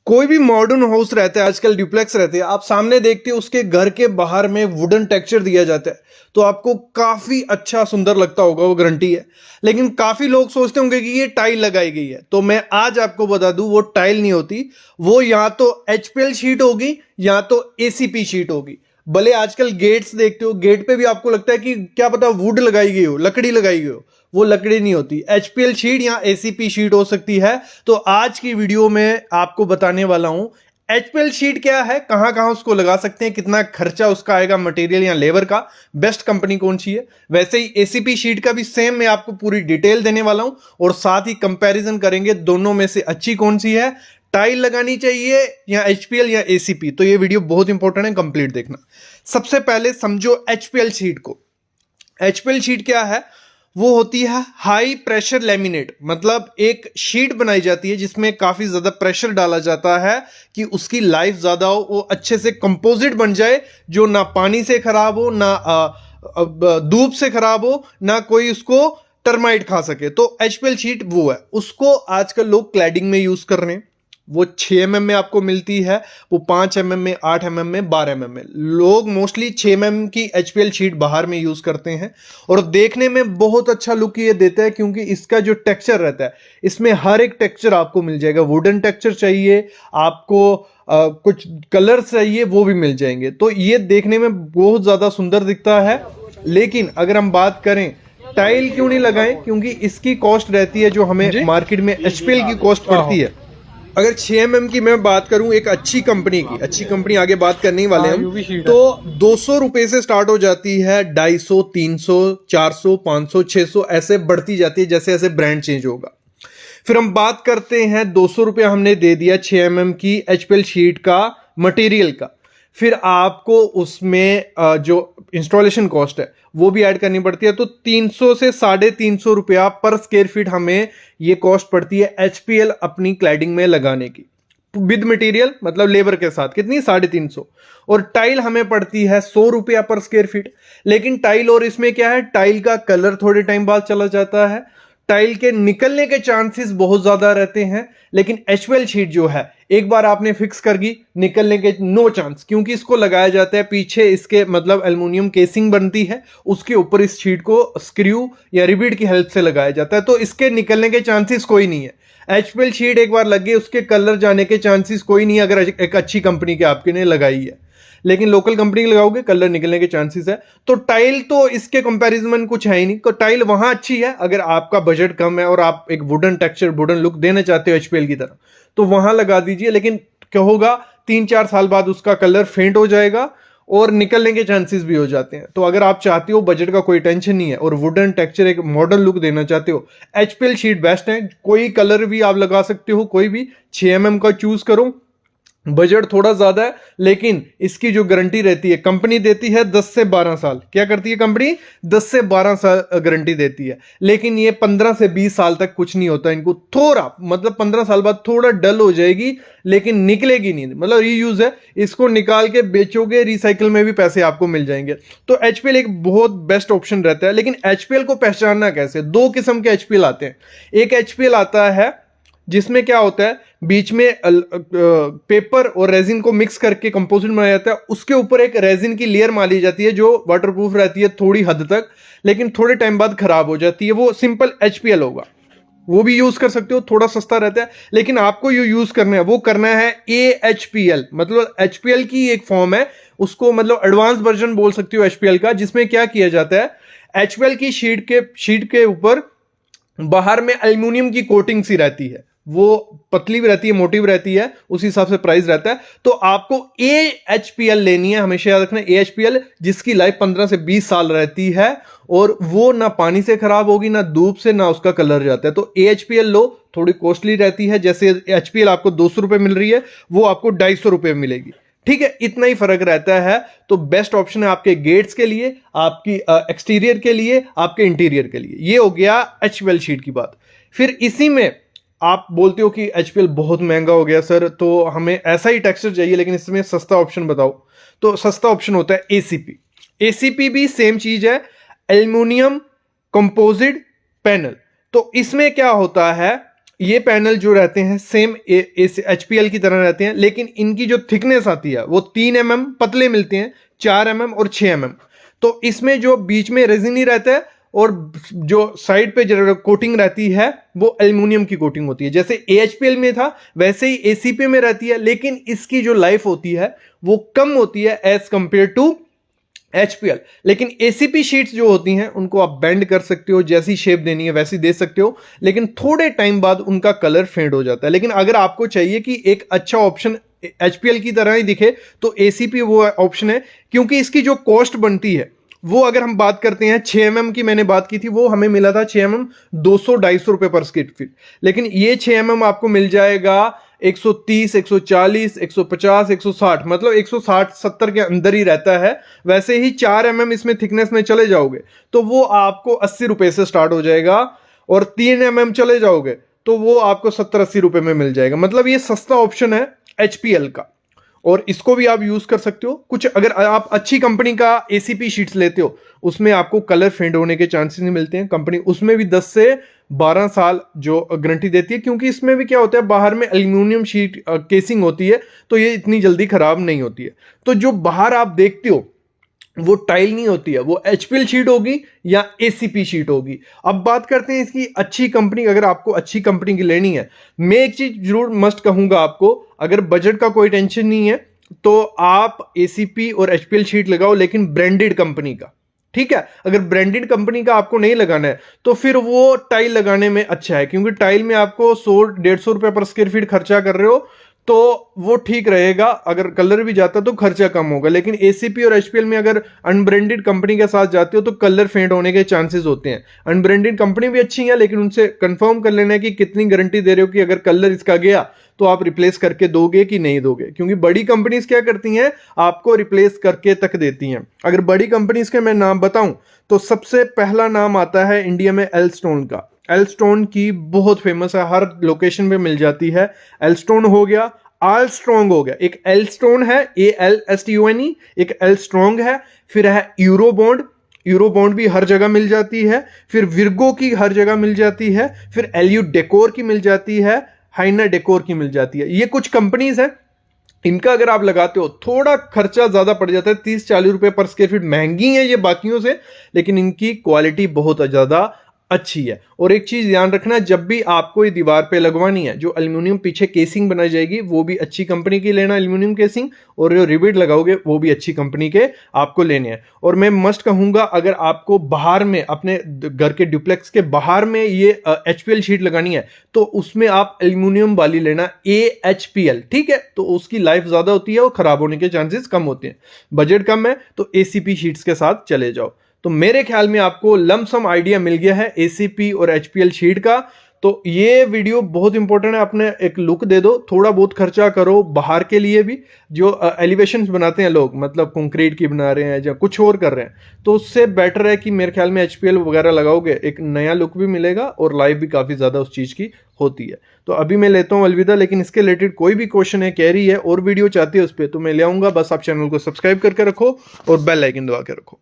कोई भी modern house रहता है, आजकल ड्यूप्लेक्स रहते हैं, आप सामने देखते हो उसके घर के बाहर में वुडन टेक्सचर दिया जाता है, तो आपको काफी अच्छा सुंदर लगता होगा, वो गारंटी है। लेकिन काफी लोग सोचते होंगे कि ये टाइल लगाई गई है, तो मैं आज आपको बता दूं वो टाइल नहीं होती, वो या तो एचपीएल शीट होगी या तो एसीपी शीट होगी। भले आजकल गेट्स देखते हो, गेट पे भी आपको लगता है कि क्या पता वुड लगाई गई हो, लकड़ी लगाई गई हो, वो लकड़ी नहीं होती, एचपीएल शीट या एसीपी शीट हो सकती है। तो आज की वीडियो में आपको बताने वाला हूं एचपीएल शीट क्या है, कहां कहां उसको लगा सकते हैं, कितना खर्चा उसका आएगा मटेरियल या लेबर का, बेस्ट कंपनी कौन सी है। वैसे ही एसीपी शीट का भी सेम मैं आपको पूरी डिटेल देने वाला हूं और साथ ही कंपैरिजन करेंगे दोनों में से अच्छी कौन सी है, टाइल लगानी चाहिए या एचपीएल या एसीपी। तो ये वीडियो बहुत इंपॉर्टेंट है, कंप्लीट देखना। सबसे पहले समझो एचपीएल शीट को। एचपीएल शीट क्या है, वो होती है हाई प्रेशर लैमिनेट, मतलब एक शीट बनाई जाती है जिसमें काफी ज्यादा प्रेशर डाला जाता है कि उसकी लाइफ ज्यादा हो, वो अच्छे से कंपोजिट बन जाए, जो ना पानी से खराब हो, ना धूप से खराब हो, ना कोई उसको टर्माइट खा सके। तो एचपीएल शीट वो है, उसको आजकल लोग क्लैडिंग में यूज कर रहे हैं। वो 6 mm में आपको मिलती है, वो 5 mm में, 8 mm में, 12 mm में। लोग मोस्टली 6 mm की एचपीएल शीट बाहर में यूज करते हैं और देखने में बहुत अच्छा लुक ये देता है, क्योंकि इसका जो टेक्सचर रहता है, इसमें हर एक टेक्सचर आपको मिल जाएगा। वुडन टेक्सचर चाहिए आपको, कुछ कलर चाहिए, वो भी मिल जाएंगे। तो ये देखने में बहुत ज्यादा सुंदर दिखता है। लेकिन अगर हम बात करें टाइल क्यों नहीं लगाएं, क्योंकि इसकी कॉस्ट रहती है जो हमें मार्केट में एचपीएल की कॉस्ट पड़ती है। अगर 6 mm की मैं बात करूं एक अच्छी कंपनी की, अच्छी कंपनी आगे बात करने ही वाले हम, तो 200 रुपए से स्टार्ट हो जाती है, 250, 300, 400, 500, 600 ऐसे बढ़ती जाती है जैसे जैसे ब्रांड चेंज होगा। फिर हम बात करते हैं 200 रुपये हमने दे दिया 6 mm की एचपीएल शीट का मटेरियल का, फिर आपको उसमें जो इंस्टॉलेशन कॉस्ट है वो भी ऐड करनी पड़ती है, तो 300 से 350 रुपया पर स्क्वायर फीट हमें ये कॉस्ट पड़ती है एचपीएल अपनी क्लैडिंग में लगाने की, विद मटेरियल मतलब लेबर के साथ। कितनी? 350। और टाइल हमें पड़ती है 100 रुपया पर स्क्वायर फीट। लेकिन टाइल और इसमें क्या है, टाइल का कलर थोड़े टाइम बाद चला जाता है, टाइल के निकलने के चांसेस बहुत ज्यादा रहते हैं। लेकिन एचपीएल शीट जो है, एक बार आपने फिक्स कर दी, निकलने के नो चांस, क्योंकि इसको लगाया जाता है पीछे, इसके मतलब एल्युमिनियम केसिंग बनती है, उसके ऊपर इस शीट को स्क्रू या रिबिट की हेल्प से लगाया जाता है, तो इसके निकलने के चांसेस कोई नहीं है। एचपीएल शीट एक बार लग गई, उसके कलर जाने के चांसेस कोई नहीं है अगर एक अच्छी कंपनी के आपके ने लगाई है। लेकिन लोकल कंपनी लगाओगे, कलर निकलने के चांसेस है। तो टाइल तो इसके कंपैरिजन में कुछ है ही नहीं, तो टाइल वहां अच्छी है अगर आपका बजट कम है और आप एक वुडन टेक्सचर, वुडन लुक देना चाहते हो एचपीएल की तरह, तो वहां लगा दीजिए। लेकिन क्या होगा, 3-4 साल बाद उसका कलर फेंट हो जाएगा और निकलने के चांसेस भी हो जाते हैं। तो अगर आप चाहते हो, बजट का कोई टेंशन नहीं है और वुडन टेक्सचर एक मॉडर्न लुक देना चाहते हो, एचपीएल शीट बेस्ट है। कोई कलर भी आप लगा सकते हो, कोई भी 6 mm का चूज करो। बजट थोड़ा ज्यादा है, लेकिन इसकी जो गारंटी रहती है, कंपनी देती है 10 से 12 साल। क्या करती है कंपनी? 10 से 12 साल गारंटी देती है। लेकिन ये 15 से 20 साल तक कुछ नहीं होता इनको, थोड़ा मतलब 15 साल बाद थोड़ा डल हो जाएगी, लेकिन निकलेगी नहीं, मतलब रीयूज है, इसको निकाल के बेचोगे, रिसाइकल में भी पैसे आपको मिल जाएंगे। तो एचपीएल एक बहुत बेस्ट ऑप्शन रहता है। लेकिन एचपीएल को पहचानना कैसे? 2 किस्म के एचपीएल आते हैं। एक एचपीएल आता है जिसमें क्या होता है, बीच में पेपर और रेजिन को मिक्स करके कंपोजिट बनाया जाता है, उसके ऊपर एक रेजिन की लेयर मारी जाती है जो वाटरप्रूफ रहती है थोड़ी हद तक, लेकिन थोड़े टाइम बाद खराब हो जाती है। वो सिंपल एचपीएल होगा, वो भी यूज कर सकते हो, थोड़ा सस्ता रहता है। लेकिन आपको जो यूज करना है वो करना है एएचपीएल, मतलब एचपीएल की एक फॉर्म है, उसको मतलब एडवांस वर्जन बोल सकते हो एचपीएल का। जिसमें क्या किया जाता है, एचपीएल की शीट के ऊपर बाहर में एल्युमिनियम की कोटिंग सी रहती है, वो पतली भी रहती है, मोटी भी रहती है, उस हिसाब से प्राइस रहता है। तो आपको एएचपीएल लेनी है, हमेशा याद रखना, एएचपीएल जिसकी लाइफ 15 से 20 साल रहती है और वो ना पानी से खराब होगी, ना धूप से, ना उसका कलर जाता है। तो एएचपीएल लो, थोड़ी कॉस्टली रहती है। जैसे एचपीएल आपको 200 रुपए मिल रही है, वो आपको 250 रुपए मिलेगी, ठीक है, इतना ही फर्क रहता है। तो बेस्ट ऑप्शन है आपके गेट्स के लिए, आपकी एक्सटीरियर के लिए, आपके इंटीरियर के लिए। ये हो गया एचपीएल शीट की बात। फिर इसी में आप बोलते हो कि एचपीएल बहुत महंगा हो गया सर, तो हमें ऐसा ही टेक्सचर चाहिए, लेकिन इसमें सस्ता ऑप्शन बताओ। तो सस्ता ऑप्शन होता है एसीपी। एसीपी भी सेम चीज है, एल्युमिनियम कंपोजिट पैनल। तो इसमें क्या होता है, ये पैनल जो रहते हैं सेम HPL की तरह रहते हैं, लेकिन इनकी जो थिकनेस आती है वो 3 mm पतले मिलते हैं, 4 mm और 6 mm। तो इसमें जो बीच में रेजिन ही रहता है और जो साइड पे जो कोटिंग रहती है वो एल्युमिनियम की कोटिंग होती है। जैसे AHPL में था वैसे ही ACP में रहती है, लेकिन इसकी जो लाइफ होती है वो कम होती है एज कंपेयर टू HPL। लेकिन ACP शीट्स जो होती हैं उनको आप बेंड कर सकते हो, जैसी शेप देनी है वैसी दे सकते हो, लेकिन थोड़े टाइम बाद उनका कलर फेड हो जाता है। लेकिन अगर आपको चाहिए कि एक अच्छा ऑप्शन HPL की तरह ही दिखे तो ACP वो ऑप्शन है, क्योंकि इसकी जो कॉस्ट बनती है वो अगर हम बात करते हैं 6 mm की, मैंने बात की थी, वो हमें मिला था 6 mm 200-250 रुपए पर स्क्वायर फीट। लेकिन ये 6 mm आपको मिल जाएगा 130, 140, 150, 160, मतलब 160-70 के अंदर ही रहता है। वैसे ही 4 mm इसमें थिकनेस में चले जाओगे तो वो आपको 80 रुपए से स्टार्ट हो जाएगा, और 3 mm चले जाओगे तो वो आपको 70-80 रुपए में मिल जाएगा। मतलब ये सस्ता ऑप्शन है HPL का, और इसको भी आप यूज कर सकते हो। कुछ अगर आप अच्छी कंपनी का ACP शीट्स लेते हो उसमें आपको कलर फेड होने के चांसेस नहीं मिलते हैं। कंपनी उसमें भी 10 से 12 साल जो गारंटी देती है, क्योंकि इसमें भी क्या होता है, बाहर में एल्यूमिनियम शीट केसिंग होती है तो ये इतनी जल्दी खराब नहीं होती है। तो जो बाहर आप देखते हो वो टाइल नहीं होती है, वो HPL शीट होगी या ACP शीट होगी। अब बात करते हैं इसकी अच्छी कंपनी। अगर आपको अच्छी कंपनी की लेनी है, मैं एक चीज जरूर मस्ट कहूंगा आपको, अगर बजट का कोई टेंशन नहीं है तो आप ACP और HPL शीट लगाओ, लेकिन ब्रांडेड कंपनी का, ठीक है। अगर ब्रांडेड कंपनी का आपको नहीं लगाना है तो फिर वो टाइल लगाने में अच्छा है, क्योंकि टाइल में आपको 100-150 रुपए पर स्क्वायर फीट खर्चा कर रहे हो तो वो ठीक रहेगा। अगर कलर भी जाता तो खर्चा कम होगा। लेकिन ACP और HPL में अगर अनब्रांडेड कंपनी के साथ जाते हो तो कलर फेड होने के चांसेस होते हैं। अनब्रांडेड कंपनी भी अच्छी है, लेकिन उनसे कंफर्म कर लेना है कि कितनी गारंटी दे रहे हो कि अगर कलर इसका गया तो आप रिप्लेस करके दोगे कि नहीं दोगे, क्योंकि बड़ी कंपनीज क्या करती हैं, आपको रिप्लेस करके तक देती हैं। अगर बड़ी कंपनीज के मैं नाम बताऊं तो सबसे पहला नाम आता है इंडिया में एल्स्टोन का। एल्स्टोन की बहुत फेमस है, हर लोकेशन पे मिल जाती है। एल्स्टोन हो गया, आर्मस्ट्रॉन्ग हो गया, एक एल्स्टोन है ALSTONE, एक एल्स्ट्रॉन्ग है, फिर है यूरोबॉन्ड, यूरोबॉन्ड भी हर जगह मिल जाती है, फिर विर्गो की हर जगह मिल जाती है, फिर LU डेकोर की मिल जाती है, हाइनर डेकोर की मिल जाती है। ये कुछ कंपनीज हैं, इनका अगर आप लगाते हो थोड़ा खर्चा ज्यादा पड़ जाता है, 30-40 रुपए पर स्क्वायर फीट महंगी है ये बाकियों से, लेकिन इनकी क्वालिटी बहुत ज्यादा अच्छी है। और एक चीज ध्यान रखना, जब भी आपको ये दीवार पे लगवानी है, जो एल्यूमिनियम पीछे केसिंग बनाई जाएगी वो भी अच्छी कंपनी की लेना, एल्यूमिनियम केसिंग, और जो रिबिट लगाओगे वो भी अच्छी कंपनी के आपको लेने हैं। और मैं मस्ट कहूंगा, अगर आपको बाहर में अपने घर के डुप्लेक्स के बाहर में ये HPL शीट लगानी है तो उसमें आप एल्यूमिनियम वाली लेना, AHPL, ठीक है। तो उसकी लाइफ ज्यादा होती है और खराब होने के चांसेस कम होते हैं। बजट कम है तो ACP शीट्स के साथ चले जाओ। तो मेरे ख्याल में आपको लमसम आइडिया मिल गया है ACP और HPL शीट का। तो ये वीडियो बहुत इंपॉर्टेंट है, अपने एक लुक दे दो, थोड़ा बहुत खर्चा करो बाहर के लिए भी। जो एलिवेशंस बनाते हैं लोग, मतलब कंक्रीट की बना रहे हैं या कुछ और कर रहे हैं, तो उससे बेटर है कि मेरे ख्याल में HPL वगैरह लगाओगे, एक नया लुक भी मिलेगा और लाइफ भी काफ़ी ज़्यादा उस चीज़ की होती है। तो अभी मैं लेता हूँ अलविदा, लेकिन इसके रिलेटेड कोई भी क्वेश्चन है, क्वेरी है और वीडियो चाहती है उस पर, तो मैं ले आऊँगा। बस आप चैनल को सब्सक्राइब करके रखो और बेल आइकन दबा के रखो।